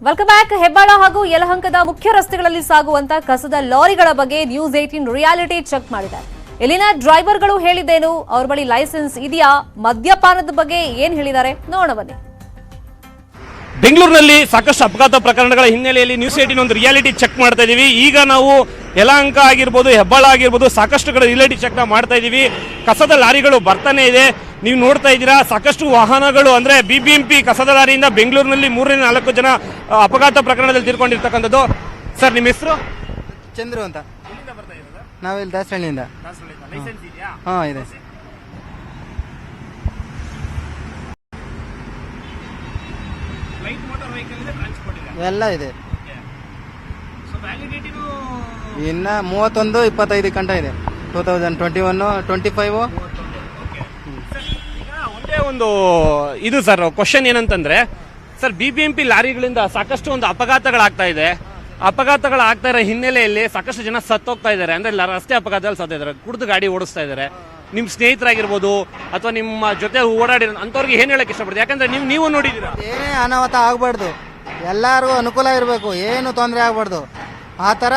Welcome back. Hebbal ಹಾಗೂ ಯಲಹಂಕದ ಮುಖ್ಯ ರಸ್ತೆಗಳಲ್ಲಿ ಸಾಗುವಂತ ಕಸದ ಲಾರಿಗಳ ಬಗ್ಗೆ ನ್ಯೂಸ್ 18 ರಿಯಾಲಿಟಿ ಚೆಕ್ ಮಾಡಿದೆ. ಇಲ್ಲಿನ ಡ್ರೈವರ್ಗಳು ಹೇಳಿದ್ದೇನು, ಅವ್ರ ಬಳಿ ಲೈಸೆನ್ಸ್ ಇದೆಯಾ, ಮದ್ಯಪಾನದ ಬಗ್ಗೆ ಏನ್ ಹೇಳಿದ್ದಾರೆ ನೋಡೋಣ ಬನ್ನಿ. ಬೆಂಗಳೂರಿನಲ್ಲಿ ಸಾಕಷ್ಟು ಅಪಘಾತ ಪ್ರಕರಣಗಳ ಹಿನ್ನೆಲೆಯಲ್ಲಿ ನ್ಯೂಸ್ 18 ಒಂದು ರಿಯಾಲಿಟಿ ಚೆಕ್ ಮಾಡ್ತಾ ಇದೀವಿ. ಈಗ ನಾವು ಯಲಹಂಕ ಆಗಿರ್ಬೋದು, ಹೆಬ್ಬಾಳ ಆಗಿರ್ಬೋದು, ಸಾಕಷ್ಟು ಕಡೆ ರಿಯಾಲಿಟಿ ಚೆಕ್ ಮಾಡ್ತಾ ಇದೀವಿ. ಕಸದ ಲಾರಿಗಳು ಬರ್ತಾನೆ ಇದೆ. ನೀವು ನೋಡ್ತಾ ಇದ್ದೀರಾ, ಸಾಕಷ್ಟು ವಾಹನಗಳು ಅಂದ್ರೆ ಬಿಬಿಎಂಪಿ ಕಸದ ಲಾರಿಯಿಂದ ಬೆಂಗಳೂರಿನಲ್ಲಿ 3-4 ಜನ ಅಪಘಾತ ಪ್ರಕರಣದಲ್ಲಿ ತೀರ್ಕೊಂಡಿರ್ತಕ್ಕಂಥದ್ದು. ಸರ್, ನಿಮ್ಮ ಹೆಸರು? ಚಂದ್ರು ಅಂತ. ನಾವಿಲ್ಲಿ ದಾಸರಳ್ಳಿಯಿಂದ. ಹಾ, ಇದೆ. ಎಲ್ಲ ಇದೆ. ಇನ್ನ 31-25 ಗಂಟೆ ಇದೆ. 2021, 25. ಒಂದೇ ಒಂದು ಇದು ಸರ್ ಕ್ವಶನ್ ಏನಂತಂದ್ರೆ, ಸರ್ ಬಿಬಿಎಂಪಿ ಲಾರಿಗಳಿಂದ ಸಾಕಷ್ಟು ಒಂದು ಅಪಘಾತಗಳಾಗ್ತಾ ಇದೆ. ಅಪಘಾತಗಳಾಗ್ತಾ ಇರೋ ಹಿನ್ನೆಲೆಯಲ್ಲಿ ಸಾಕಷ್ಟು ಜನ ಸತ್ತೋಗ್ತಾ ಇದ್ದಾರೆ. ಅಂದ್ರೆ ರಸ್ತೆ ಅಪಘಾತದಲ್ಲಿ ಸತ್ತ ಇದ್ದಾರೆ, ಕುಡಿದು ಗಾಡಿ ಓಡಿಸ್ತಾ ಇದ್ದಾರೆ. ನಿಮ್ಮ ಸ್ನೇಹಿತರಾಗಿರ್ಬೋದು ಅಥವಾ ನಿಮ್ಮ ಜೊತೆ ಓಡಾಡಿರೋ ಅಂಥವ್ರಿಗೆ ಏನು ಹೇಳಕ್ಕೆ ಇಷ್ಟಪಡ್ತೀವಿ? ಯಾಕಂದ್ರೆ ನೀವು ನೋಡಿದ್ದೀರಾ, ಏನೇ ಅನಾಹುತ ಆಗಬಾರ್ದು, ಎಲ್ಲರಿಗೂ ಅನುಕೂಲ ಇರಬೇಕು, ಏನು ತೊಂದರೆ ಆಗಬಾರ್ದು. ಆ ಥರ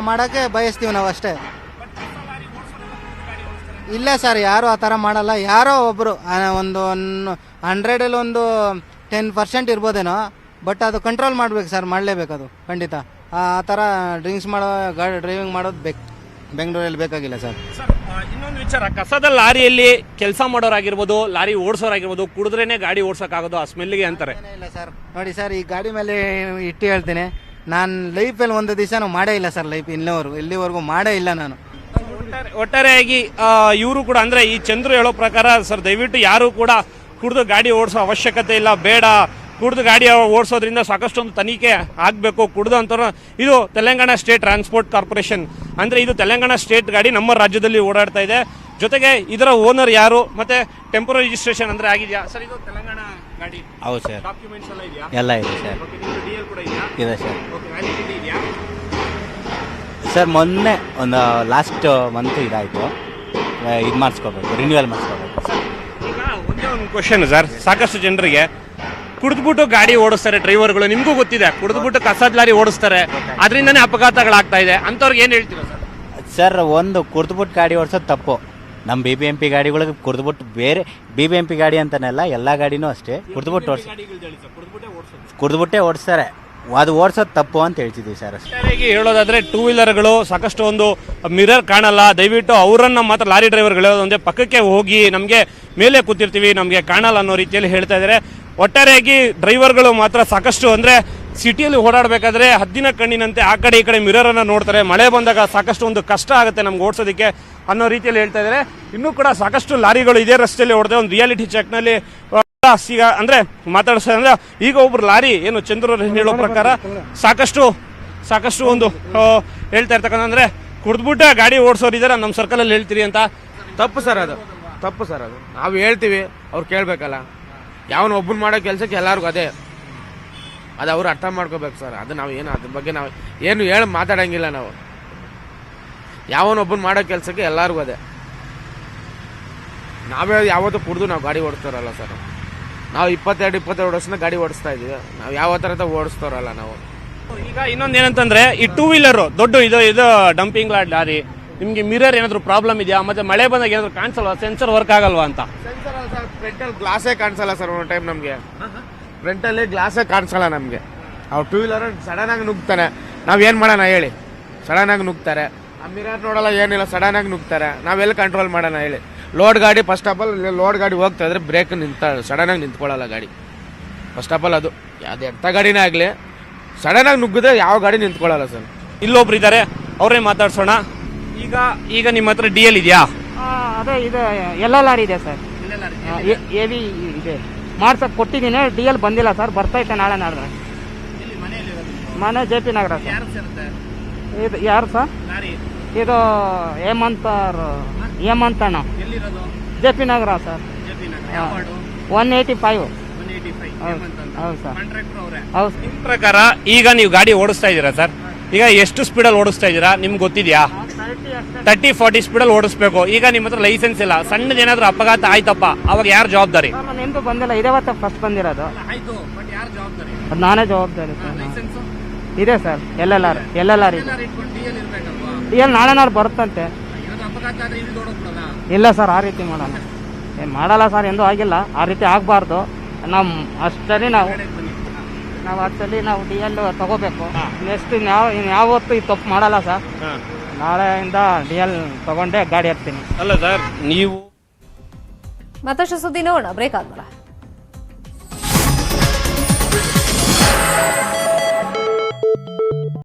ಮಾಡೋಕ್ಕೆ ಬಯಸ್ತೀವಿ ನಾವು ಅಷ್ಟೇ. ಇಲ್ಲ ಸರ್, ಯಾರು ಆ ಥರ ಮಾಡಲ್ಲ. ಯಾರೋ ಒಬ್ಬರು ಒಂದು 100 ಒಂದು 10% ಇರ್ಬೋದೇನೋ, ಬಟ್ ಅದು ಕಂಟ್ರೋಲ್ ಮಾಡ್ಬೇಕು ಸರ್, ಮಾಡಲೇಬೇಕು ಅದು ಖಂಡಿತ. ಆ ಥರ ಡ್ರಿಂಕ್ಸ್ ಮಾಡೋ ಡ್ರೈವಿಂಗ್ ಮಾಡೋದು ಬೆಂಗಳೂರಲ್ಲಿ ಬೇಕಾಗಿಲ್ಲ ಸರ್. ಇನ್ನೊಂದು ವಿಚಾರ, ಕಸದ ಲಾರಿಯಲ್ಲಿ ಕೆಲಸ ಮಾಡೋರಾಗಿರ್ಬೋದು, ಲಾರಿ ಓಡಿಸೋರಾಗಿರ್ಬೋದು, ಕುಡಿದ್ರೇನೆ ಗಾಡಿ ಓಡಿಸೋಕ್ಕಾಗೋದು, ಆ ಸ್ಮೆಲ್ಗೆ ಅಂತಾರೆ. ಇಲ್ಲ ಸರ್, ನೋಡಿ ಸರ್, ಈ ಗಾಡಿ ಮೇಲೆ ಇಟ್ಟು ಹೇಳ್ತೀನಿ, ನಾನು ಲೈಫಲ್ಲಿ ಒಂದು ದಿವಸ ಮಾಡೇ ಇಲ್ಲ ಸರ್. ಲೈಫ್ ಇಲ್ಲಿವರೆಗೂ ಮಾಡೇ ಇಲ್ಲ ನಾನು. ಒಟ್ಟಾರೆಯಾಗಿ ಇವರು ಕೂಡ ಅಂದ್ರೆ ಈ ಚಂದ್ರು ಹೇಳೋ ಪ್ರಕಾರ ಸರ್, ದಯವಿಟ್ಟು ಯಾರು ಕೂಡ ಕುಡಿದು ಗಾಡಿ ಓಡಿಸೋ ಅವಶ್ಯಕತೆ ಇಲ್ಲ, ಬೇಡ. ಕುಡಿದು ಗಾಡಿ ಓಡಿಸೋದ್ರಿಂದ ಸಾಕಷ್ಟು ಒಂದು ತನಿಖೆ ಆಗಬೇಕು. ಕುಡಿದು ಅಂತ ಇದು ತೆಲಂಗಾಣ ಸ್ಟೇಟ್ ಟ್ರಾನ್ಸ್ಪೋರ್ಟ್ ಕಾರ್ಪೊರೇಷನ್, ಅಂದ್ರೆ ಇದು ತೆಲಂಗಾಣ ಸ್ಟೇಟ್ ಗಾಡಿ ನಮ್ಮ ರಾಜ್ಯದಲ್ಲಿ ಓಡಾಡ್ತಾ ಇದೆ. ಜೊತೆಗೆ ಇದರ ಓನರ್ ಯಾರು, ಮತ್ತೆ ಟೆಂಪರರಿ ರಿಜಿಸ್ಟ್ರೇಷನ್ ಅಂದ್ರೆ ಆಗಿದೆಯಾ ಸರ್? ಇದು ತೆಲಂಗಾಣ ಗಾಡಿ. ಹೌದು ಸರ್, ಡಾಕ್ಯುಮೆಂಟ್ಸ್ ಎಲ್ಲ ಇದೆಯಾ? ಎಲ್ಲ ಇದೆ ಸರ್. ಡಿಎಲ್ ಕೂಡ ಇದೆಯಾ? ಇದೆ ಸರ್. ವ್ಯಾಲಿಡಿಟಿ ಇದೆಯಾ ಸರ್? ಮೊನ್ನೆ ಒಂದು ಲಾಸ್ಟ್ ಮಂತ್ ಇದಾಯಿತು, ಇದು ಮಾಡಿಸ್ಕೋಬೇಕು, ರಿನ್ಯೂವಲ್ ಮಾಡಿಸ್ಕೋಬೇಕು. ಈಗ ಒಂದೇ ಒಂದು ಕ್ವಶನ್ ಸರ್, ಸಾಕಷ್ಟು ಜನರಿಗೆ ಕುಡಿದ್ಬಿಟ್ಟು ಗಾಡಿ ಓಡಿಸ್ತಾರೆ ಡ್ರೈವರ್ಗಳು, ನಿಮಗೂ ಗೊತ್ತಿದೆ, ಕುಡಿದ್ಬಿಟ್ಟು ಕಸದ ಲಾರಿ ಓಡಿಸ್ತಾರೆ, ಅದರಿಂದನೇ ಅಪಘಾತಗಳಾಗ್ತಾ ಇದೆ. ಅಂಥವ್ರಿಗೆ ಏನು ಹೇಳ್ತೀರಾ ಸರ್? ಸರ್, ಒಂದು ಕುಡಿದ್ಬಿಟ್ಟು ಗಾಡಿ ಓಡಿಸೋದು ತಪ್ಪು. ನಮ್ಮ BBMP ಗಾಡಿಗಳಿಗೆ ಕುಡಿದ್ಬಿಟ್ಟು, ಬೇರೆ BBMP ಗಾಡಿ ಅಂತನಲ್ಲ, ಎಲ್ಲ ಗಾಡಿನೂ ಅಷ್ಟೇ ಕುಡಿದ್ಬಿಟ್ಟು ಓಡಿಸ್ತಾರೆ. ಅದು ಓಡಿಸೋದು ತಪ್ಪು ಅಂತ ಹೇಳ್ತಿದ್ದೀವಿ ಸರ್. ಅಷ್ಟೇ ಹೇಳೋದಾದ್ರೆ, 2 ವೀಲರ್ಗಳು ಸಾಕಷ್ಟು ಒಂದು ಮಿರರ್ ಕಾಣಲ್ಲ, ದಯವಿಟ್ಟು ಅವರನ್ನ ಮಾತ್ರ ಲಾರಿ ಡ್ರೈವರ್ಗಳು ಹೇಳೋದು ಪಕ್ಕಕ್ಕೆ ಹೋಗಿ, ನಮಗೆ ಮೇಲೆ ಕೂತಿರ್ತೀವಿ, ನಮಗೆ ಕಾಣಲ್ಲ ಅನ್ನೋ ರೀತಿಯಲ್ಲಿ ಹೇಳ್ತಾ ಇದ್ದಾರೆ. ಒಟ್ಟಾರೆಯಾಗಿ ಡ್ರೈವರ್ಗಳು ಮಾತ್ರ ಸಾಕಷ್ಟು ಅಂದ್ರೆ ಸಿಟಿಯಲ್ಲಿ ಓಡಾಡಬೇಕಾದ್ರೆ ಹದ್ದಿನ ಕಣ್ಣಿನಂತೆ ಆ ಕಡೆ ಈ ಕಡೆ ಮಿರರ್ ಅನ್ನ ನೋಡ್ತಾರೆ. ಮಳೆ ಬಂದಾಗ ಸಾಕಷ್ಟು ಒಂದು ಕಷ್ಟ ಆಗುತ್ತೆ ನಮ್ಗೆ ಓಡಿಸೋದಕ್ಕೆ ಅನ್ನೋ ರೀತಿಯಲ್ಲಿ ಹೇಳ್ತಾ ಇದ್ದಾರೆ. ಇನ್ನೂ ಕೂಡ ಸಾಕಷ್ಟು ಲಾರಿಗಳು ಇದೇ ರಸ್ತೆಯಲ್ಲಿ ಓಡಿದೆ. ಒಂದು ರಿಯಾಲಿಟಿ ಚೆಕ್ ನಲ್ಲಿ ಈಗ ಅಂದ್ರೆ ಮಾತಾಡಿಸೋದ್ರೆ, ಈಗ ಒಬ್ರು ಲಾರಿ ಏನು ಚಂದ್ರ ಹೇಳೋ ಪ್ರಕಾರ ಸಾಕಷ್ಟು ಒಂದು ಹೇಳ್ತಾ ಇರ್ತಕ್ಕಂಥ, ಅಂದ್ರೆ ಕುಡ್ದ್ಬಿಟ್ಟೆ ಗಾಡಿ ಓಡಿಸೋರಿದ್ದಾರೆ ನಮ್ಮ ಸರ್ಕಲ್ ಅಲ್ಲಿ ಹೇಳ್ತೀರಿ ಅಂತ. ತಪ್ಪು ಸರ್ ಅದು. ನಾವು ಹೇಳ್ತೀವಿ, ಅವ್ರು ಕೇಳಬೇಕಲ್ಲ. ಯಾವನು ಒಬ್ಬನ ಮಾಡೋ ಕೆಲಸಕ್ಕೆ ಎಲ್ಲರಿಗೂ ಅದು ಅವ್ರು ಅರ್ಥ ಮಾಡ್ಕೋಬೇಕು ಸರ್. ಅದು ನಾವು ಏನು ಅದ್ರ ಬಗ್ಗೆ ನಾವು ಏನು ಹೇಳಿ ಮಾತಾಡೋಂಗಿಲ್ಲ. ನಾವು ಯಾವನೊಬ್ಬನ ಮಾಡೋ ಕೆಲಸಕ್ಕೆ ಎಲ್ಲರಿಗೂ ಅದೇ. ನಾವೇ ಯಾವತ್ತೂ ಕುಡಿದು ನಾವು ಗಾಡಿ ಓಡಿಸ್ತಾರಲ್ಲ ಸರ್. ನಾವು 22 ವರ್ಷದಿಂದ ಗಾಡಿ ಓಡಿಸ್ತಾ ಇದೀವಿ. ನಾವು ಯಾವ ಥರದ ಓಡಿಸ್ತಾರಲ್ಲ ನಾವು. ಈಗ ಇನ್ನೊಂದು ಏನಂತಂದ್ರೆ, ಈ 2 ವೀಲರ್ ದೊಡ್ಡ ಇದು ಡಂಪಿಂಗ್ ಲಾರಿ, ನಿಮ್ಗೆ ಮಿರರ್ ಏನಾದ್ರು ಪ್ರಾಬ್ಲಮ್ ಇದೆಯಾ? ಮತ್ತೆ ಮಳೆ ಬಂದಾಗ ಏನಾದ್ರು ಕಾಣಿಸಲ್ವಾ? ಸೆನ್ಸರ್ ವರ್ಕ್ ಆಗಲ್ವಾ ಅಂತ? ಸೆನ್ಸರ್ ಅಲ್ಲ ಸರ್, ಫ್ರಂಟಲ್ಲಿ ಗ್ಲಾಸೇ ಕಾಣಿಸಲ್ಲ ಸರ್. ಒಂದು ಟೈಮ್ ನಮಗೆ ಫ್ರಂಟಲ್ಲಿ ಗ್ಲಾಸೇ ಕಾಣಿಸಲ್ಲ ನಮಗೆ. ಅವ್ರು 2 ವೀಲರ್ ಸಡನ್ ಆಗಿ ನುಗ್ತಾನೆ, ನಾವೇನು ಮಾಡೋಣ ಹೇಳಿ? ಸಡನ್ ಆಗಿ ನುಗ್ತಾರೆ, ಆ ಮಿರರ್ ನೋಡಲ್ಲ, ಏನಿಲ್ಲ, ಸಡನ್ ಆಗಿ ನುಗ್ತಾರೆ. ನಾವೆಲ್ಲ ಕಂಟ್ರೋಲ್ ಮಾಡೋಣ ಹೇಳಿ? ಲೋಡ್ ಗಾಡಿ ಫಸ್ಟ್ ಆಫ್ ಆಲ್, ಲೋಡ್ ಗಾಡಿ ಹೋಗ್ತಾ ಇದ್ರೆ ಬ್ರೇಕ್ ಸಡನ್ ಆಗಿ ನಿಂತ್ಕೊಳ್ಳಲ್ಲ ಗಾಡಿ. ಫಸ್ಟ್ ಆಫ್ ಆಲ್ ಅದು ಯಾವ್ದು ಎಂಥ ಗಾಡಿನೇ ಆಗಲಿ, ಸಡನ್ ಆಗಿ ನುಗ್ಗಿದ್ರೆ ಯಾವ ಗಾಡಿ ನಿಂತ್ಕೊಳ್ಳಲ್ಲ ಸರ್. ಇಲ್ಲೊಬ್ರು ಇದ್ದಾರೆ, ಅವ್ರೇ ಮಾತಾಡ್ಸೋಣ. ಈಗ ನಿಮ್ಮ ಹತ್ರ DL ಇದೆಯಾ? ಅದೇ ಇದು ಎಲ್ಲ ಲಾರಿ ಇದೆ ಸರ್, ಎವಿ ಇದೆ. ಮಾಡ್ಸಕ್ ಕೊಟ್ಟಿದ್ದೀನಿ, DL ಬಂದಿಲ್ಲ ಸರ್, ಬರ್ತೈತೆ ನಾಳೆ ನಾಡಿದ್ರೆ. ಮನೆ JP ನಗರ ಸರ್. ಇದು ಯಾರು ಸರ್? ಇದು ಹೇಮಂತ್ ಅಣ್ಣ, JP ನಗರ ಸರ್. 185. ಹೌದು ಸರ್. ಹೌದು. ನಿಮ್ಮ ಪ್ರಕಾರ ಈಗ ನೀವು ಗಾಡಿ ಓಡಿಸ್ತಾ ಇದ್ದೀರಾ ಸರ್? ಈಗ ಎಷ್ಟು ಸ್ಪೀಡಲ್ಲಿ ಓಡಿಸ್ತಾ ಇದ್ದೀರಾ ನಿಮ್ಗೆ ಗೊತ್ತಿದೆಯಾ? 30-40 ಸ್ಪೀಡಲ್ಲಿ ಓಡಿಸ್ಬೇಕು. ಈಗ ನಿಮ್ಮ ಹತ್ರ ಲೈಸೆನ್ಸ್ ಇಲ್ಲ, ಸಣ್ಣದೇನಾದ್ರೂ ಅಪಘಾತ ಆಯ್ತಪ್ಪ, ಅವಾಗ ಯಾರು ಜವಾಬ್ದಾರಿ? ನಾನು ಎಂದೂ ಬಂದಿಲ್ಲ, ಇದೇ ಫಸ್ಟ್ ಬಂದಿರೋದು. ಅದು ನಾನೇ ಜವಾಬ್ದಾರಿ ಸರ್. ಇದೆ ಸರ್, LLR ಇದೆ. DL ನಾಳೆ ಬರುತ್ತಂತೆ. ಇಲ್ಲ ಸರ್, ಆ ರೀತಿ ಮಾಡಲ್ಲ ಸರ್, ಎಂದೂ ಆಗಿಲ್ಲ. ಆ ರೀತಿ ಆಗಬಾರ್ದು. ನಾವು ಅಷ್ಟರಲ್ಲಿ ನಾವು DL ತಗೋಬೇಕು. ನೆಕ್ಸ್ಟ್ ಯಾವತ್ತು ಈ ತಪ್ಪು ಮಾಡಲ್ಲ ಸರ್. ನಾಳೆಯಿಂದ DL ತಗೊಂಡೆ ಗಾಡಿ ಹತ್ತೀನಿ. ಅಲ್ಲ ಸರ್, ನೀವು ಮತ್ತಷ್ಟು ಸುದ್ದಿ ನೋಡೋಣ ಬ್ರೇಕ್ ಆದ್ಮೇಲೆ.